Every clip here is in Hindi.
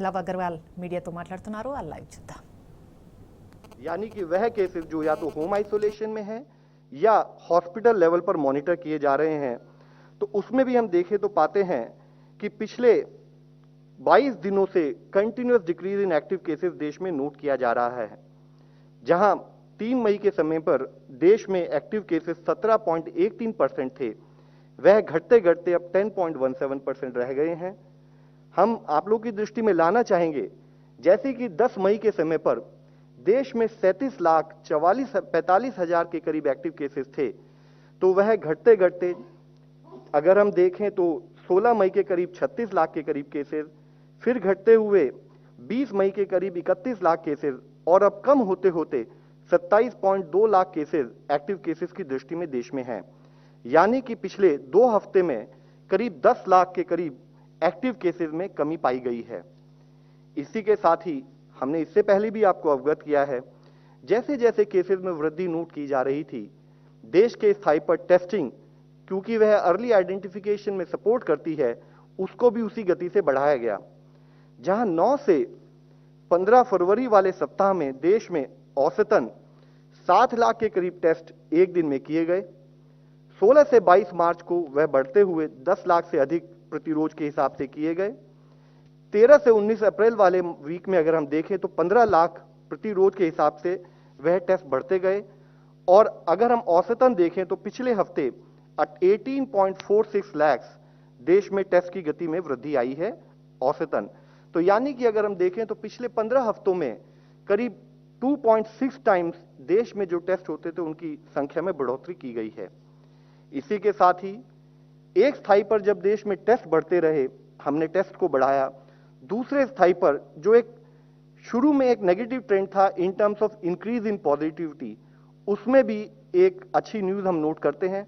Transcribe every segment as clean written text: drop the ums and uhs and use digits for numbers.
లవ్ అగర్వాల్ మీడియాతో మాట్లాడుతున్నారు. ఆ లైవ్ చూద్దాం. यानी कि वह केसेस जो या तो होम आइसोलेशन में है या हॉस्पिटल लेवल पर मॉनिटर किए जा रहे हैं, तो उसमें भी हम देखें तो पाते हैं कि पिछले 22 दिनों से continuous decrease in active cases देश में नोट किया जा रहा है। जहां 3 मई के समय पर देश में एक्टिव केसेस 17.13% थे, वह घटते घटते अब 10.17% रह गए हैं। हम आप लोग की दृष्टि में लाना चाहेंगे, जैसे कि 10 मई के समय पर देश में 37,45,000 के करीब एक्टिव केसेस थे, तो वह घटते घटते अगर हम देखें तो 16 मई के करीब 36 लाख के करीब केसेस, फिर घटते हुए 20 मई के करीब 31 लाख केसेस और अब कम होते होते 27.2 लाख केसेस एक्टिव केसेस की दृष्टि में देश में हैं। यानी कि पिछले 2 हफ्ते में करीब 10 लाख के करीब एक्टिव केसेस में कमी पाई गई है। इसी के साथ ही हमने इससे पहले भी आपको अवगत किया है, जैसे जैसे केसेस में वृद्धि नोट की जा रही थी, देश के स्थाई पर टेस्टिंग, क्योंकि वह अर्ली आइडेंटिफिकेशन में सपोर्ट करती है, उसको भी उसी गति से बढ़ाया गया। जहां 9 से 15 फरवरी वाले सप्ताह में देश में औसतन 7 लाख के करीब टेस्ट एक दिन में किए गए। 16 से 22 मार्च को वह बढ़ते हुए 10 लाख से अधिक प्रतिरोज के हिसाब से किए गए। 13 से 19 अप्रैल वाले वीक में अगर हम देखें तो 15 लाख प्रतिरोज के हिसाब से वह टेस्ट बढ़ते गए। और अगर हम औसतन देखें तो पिछले हफ्ते 18.46 लाख देश में टेस्ट की गति में वृद्धि आई है औसतन। तो यानी कि अगर हम देखें तो पिछले 15 हफ्तों में करीब 2.6 टाइम्स देश में जो टेस्ट होते थे उनकी संख्या में बढ़ोतरी की गई है। इसी के साथ ही एक स्थाई पर जब देश में टेस्ट बढ़ते रहे, हमने टेस्ट को बढ़ाया। दूसरे स्थाई पर जो एक शुरू में एक नेगेटिव ट्रेंड था in terms of increase in positivity, उसमें भी एक अच्छी न्यूज हम नोट करते हैं।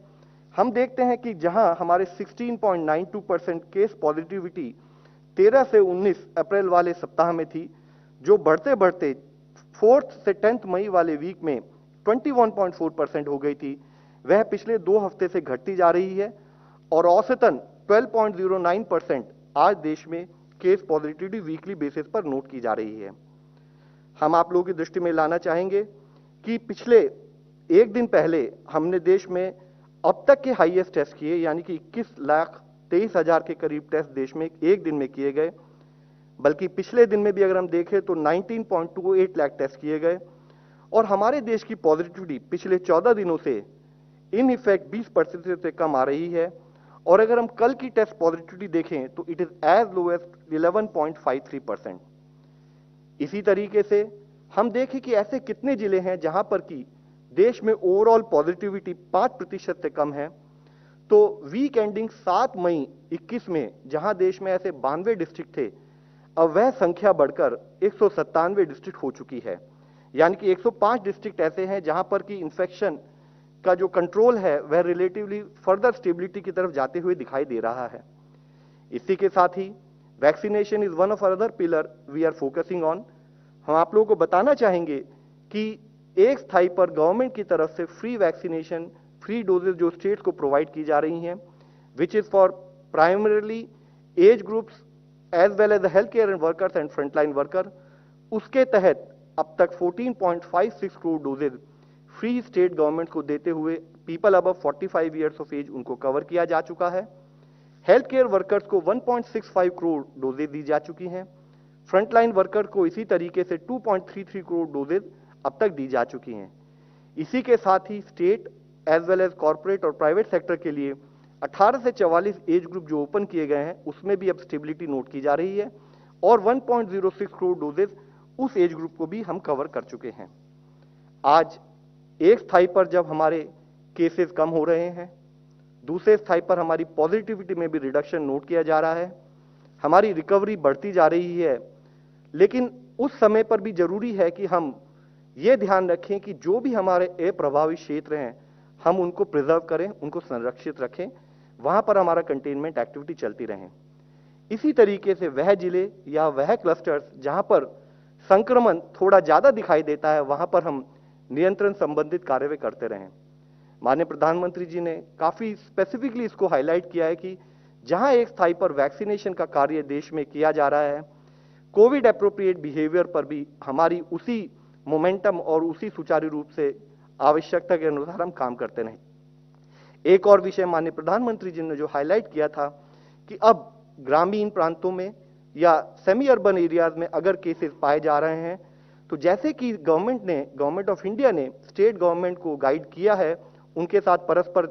हम देखते हैं कि जहां हमारे 16.92% केस पॉजिटिविटी 13 से 19 अप्रैल वाले सप्ताह में थी, जो बढ़ते बढ़ते 4 से 10 मई वाले वीक में 21.4% हो गई थी, वह पिछले 2 हफ्ते से घटती जा रही है और औसतन 12.09% आज देश में केस पॉजिटिविटी वीकली बेसिस पर नोट की जा रही है। हम आप लोगों की दृष्टि में लाना चाहेंगे कि पिछले एक दिन पहले हमने देश में अब तक के हाईएस्ट टेस्ट किए, यानी कि 21,23,000 के करीब टेस्ट देश में एक दिन में किए गए। बल्कि पिछले दिन में भी अगर हम देखें तो 19.28 लाख टेस्ट किए गए और हमारे देश की पॉजिटिविटी पिछले 14 दिनों से इन इफेक्ट 20% से कम आ रही है। और अगर हम कल की टेस्ट पॉजिटिविटी देखें तो it is as low as 11.53%। इसी तरीके से हम देखें कि ऐसे कितने जिले हैं जहां पर कि देश में ओवरऑल पॉजिटिविटी 5% से कम है। तो वीक एंडिंग 7 मई 21 में जहां देश में ऐसे 92 डिस्ट्रिक्ट थे, अब वह संख्या बढ़कर 197 डिस्ट्रिक्ट हो चुकी है। यानी कि 105 डिस्ट्रिक्ट ऐसे हैं जहां पर कि इन्फेक्शन का जो कंट्रोल है वह रिलेटिवली फर्दर स्टेबिलिटी की तरफ जाते हुए दिखाई दे रहा है। इसी के साथ ही vaccination is one of other pillar we are focusing on. हम आप लोगों को बताना चाहेंगे कि एक स्थाई पर गवर्नमेंट की तरफ से फ्री वैक्सीनेशन, फ्री डोजेज जो स्टेट्स को प्रोवाइड की जा रही हैं, which is for primarily age groups as well as health care and workers and frontline worker, उसके तहत अब तक 14.56 crore doses free state government को देते हुए people above 45 years of age उनको कवर किया जा चुका है। हेल्थ केयर वर्कर्स को 1.65 करोड़ डोजेज दी जा चुकी हैं। फ्रंटलाइन वर्कर को इसी तरीके से 2.33 करोड़ डोजेज अब तक दी जा चुकी हैं। इसी के साथ ही state as well as corporate और प्राइवेट सेक्टर के लिए 18 से 44 एज ग्रुप जो ओपन किए गए हैं उसमें भी अब स्टेबिलिटी नोट की जा रही है और 1.06 करोड़ डोजेज उस एज ग्रुप को भी हम कवर कर चुके हैं। आज एक स्थाई पर जब हमारे केसेस कम हो रहे हैं, दूसरे स्थाई पर हमारी पॉजिटिविटी में भी रिडक्शन नोट किया जा रहा है, हमारी रिकवरी बढ़ती जा रही है, लेकिन उस समय पर भी जरूरी है कि हम ये ध्यान रखें कि जो भी हमारे अप्रभावित क्षेत्र हैं हम उनको प्रिजर्व करें, उनको संरक्षित रखें, वहां पर हमारा कंटेनमेंट एक्टिविटी चलती रहे। इसी तरीके से वह जिले या वह क्लस्टर्स जहां पर संक्रमण थोड़ा ज्यादा दिखाई देता है वहां पर हम नियंत्रण संबंधित कार्य करते रहें। माननीय प्रधानमंत्री जी ने काफी स्पेसिफिकली इसको हाईलाइट किया है कि जहां एक स्थाई पर वैक्सीनेशन का कार्य देश में किया जा रहा है, कोविड एप्रोप्रिएट बिहेवियर पर भी हमारी उसी मोमेंटम और उसी सुचारू रूप से आवश्यकता के अनुसार हम काम करते रहें। एक और विषय माननीय प्रधानमंत्री जी ने जो हाईलाइट किया था कि अब ग्रामीण प्रांतों में या सेमी अर्बन एरियाज में अगर केसेस पाए जा रहे हैं तो जैसे कि गवर्नमेंट ऑफ इंडिया ने स्टेट गवर्नमेंट को गाइड किया है, उनके साथ परस्पर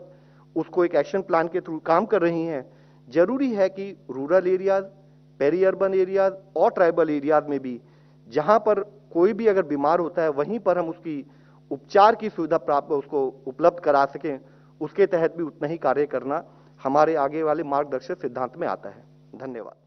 उसको एक एक्शन प्लान के थ्रू काम कर रही हैं। जरूरी है कि rural areas, peri urban areas और ट्राइबल एरियाज में भी जहां पर कोई भी अगर बीमार होता है वहीं पर हम उसकी उपचार की सुविधा प्राप्त उसको उपलब्ध करा सकें, उसके तहत भी उतना ही कार्य करना हमारे आगे वाले मार्गदर्शक सिद्धांत में आता है। धन्यवाद।